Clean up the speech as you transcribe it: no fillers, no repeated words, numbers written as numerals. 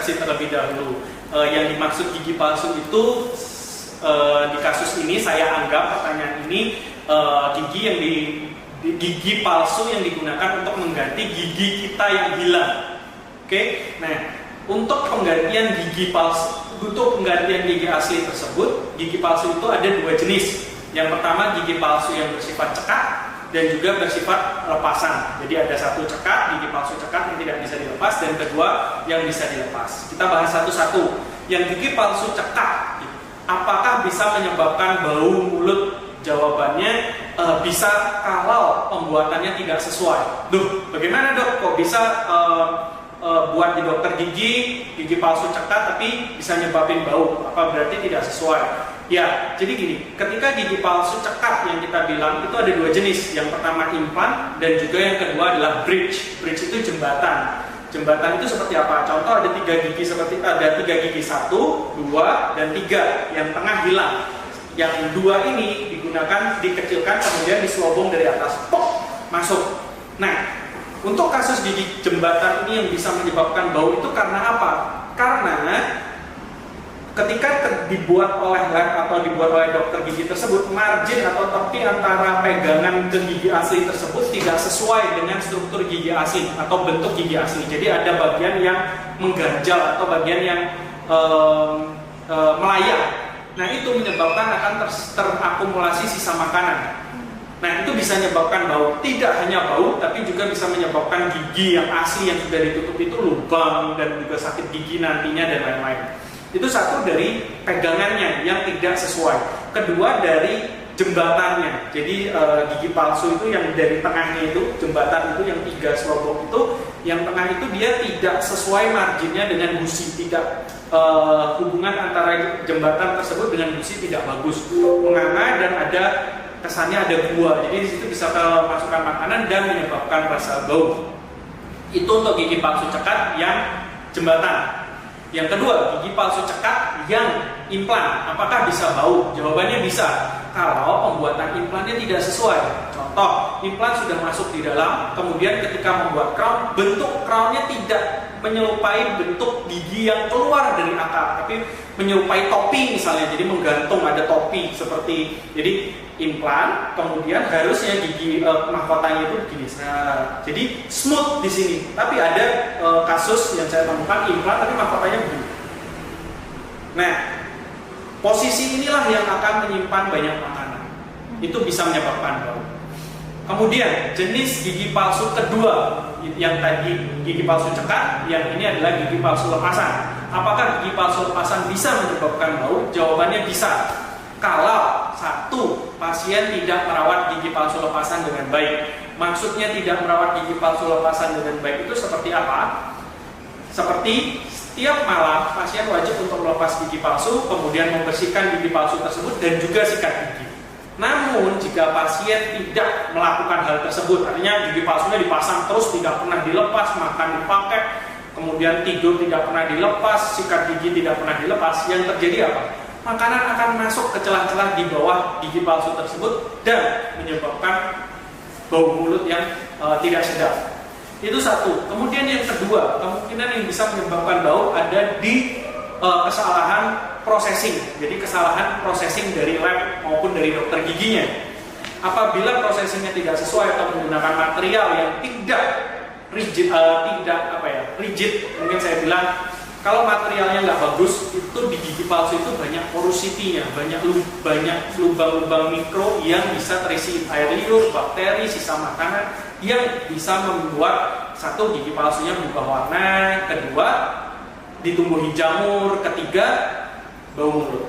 koreksi terlebih dahulu. Yang dimaksud gigi palsu itu di kasus ini saya anggap pertanyaan ini gigi palsu yang digunakan untuk mengganti gigi kita yang hilang. Oke, nah untuk penggantian gigi asli tersebut, gigi palsu itu ada dua jenis. Yang pertama gigi palsu yang bersifat cekat dan juga bersifat lepasan. Jadi ada satu cekat, gigi palsu cekat yang tidak bisa dilepas, dan kedua yang bisa dilepas. Kita bahas satu-satu. Yang gigi palsu cekat, apakah bisa menyebabkan bau mulut? Jawabannya bisa kalau pembuatannya tidak sesuai. Bagaimana dok? Kok bisa buat di dokter gigi palsu cekat tapi bisa nyebabin bau? Apa berarti tidak sesuai? Ya, jadi gini, ketika gigi palsu cekat yang kita bilang itu ada dua jenis. Yang pertama implan dan juga yang kedua adalah bridge. Bridge itu jembatan. Jembatan itu seperti apa? Contoh ada tiga gigi 1, 2, dan 3. Yang tengah hilang. Yang 2 ini digunakan, dikecilkan, kemudian diselobong dari atas, pok, masuk. Nah, untuk kasus gigi jembatan ini yang bisa menyebabkan bau itu karena apa? Karena ketika dibuat oleh lab atau dibuat oleh dokter gigi tersebut, margin atau tepi antara pegangan ke gigi asli tersebut tidak sesuai dengan struktur gigi asli atau bentuk gigi asli. Jadi ada bagian yang mengganjal atau bagian yang melayang. Nah, itu menyebabkan akan terakumulasi sisa makanan. Nah, itu bisa menyebabkan bau. Tidak hanya bau, tapi juga bisa menyebabkan gigi yang asli yang sudah ditutup itu lubang dan juga sakit gigi nantinya dan lain-lain. Itu satu dari pegangannya yang tidak sesuai. Kedua dari jembatannya. Jadi gigi palsu itu yang dari tengahnya itu, jembatan itu yang 3 selobong itu, yang tengah itu dia tidak sesuai marginnya dengan busi, tidak hubungan antara jembatan tersebut dengan busi tidak bagus, menganga dan ada kesannya ada gua. Jadi di situ bisa kemasukan makanan dan menyebabkan rasa bau. Itu untuk gigi palsu cekat yang jembatan. Yang kedua, gigi palsu cekat yang implan. Apakah bisa bau? Jawabannya bisa. Kalau pembuatan implannya tidak sesuai. Contoh, implan sudah masuk di dalam, kemudian ketika membuat crown, bentuk crownnya tidak menyerupai bentuk gigi yang keluar dari akar, tapi menyerupai topi misalnya. Jadi menggantung, ada topi seperti. Jadi implan, kemudian harusnya gigi mahkotanya itu begini. Nah, jadi smooth di sini. Tapi ada kasus yang saya temukan implan tapi mahkotanya begini. Nah, posisi inilah yang akan menyimpan banyak makanan. Itu bisa menyebabkan bau. Kemudian jenis gigi palsu kedua, yang tadi gigi palsu cekat, yang ini adalah gigi palsu lepasan. Apakah gigi palsu lepasan bisa menyebabkan bau? Jawabannya bisa. Kalau satu, pasien tidak merawat gigi palsu lepasan dengan baik. Maksudnya tidak merawat gigi palsu lepasan dengan baik itu seperti apa? Seperti setiap malam pasien wajib untuk melepas gigi palsu, kemudian membersihkan gigi palsu tersebut dan juga sikat gigi. Namun jika pasien tidak melakukan hal tersebut, artinya gigi palsunya dipasang terus, tidak pernah dilepas, makan dipakai, kemudian tidur tidak pernah dilepas, sikat gigi tidak pernah dilepas, yang terjadi apa? Makanan akan masuk ke celah-celah di bawah gigi palsu tersebut dan menyebabkan bau mulut yang tidak sedap. Itu satu. Kemudian yang kedua, kemungkinan yang bisa menyebabkan bau ada di kesalahan processing. Jadi kesalahan processing dari lab maupun dari dokter giginya. Apabila processingnya tidak sesuai atau menggunakan material yang tidak rigid, rigid, mungkin saya bilang kalau materialnya nggak bagus, itu di gigi palsu itu banyak porosity-nya, banyak lubang-lubang mikro yang bisa terisi air liur, bakteri, sisa makanan yang bisa membuat satu, gigi palsunya berubah warna, kedua ditumbuhi jamur, ketiga bau mulut.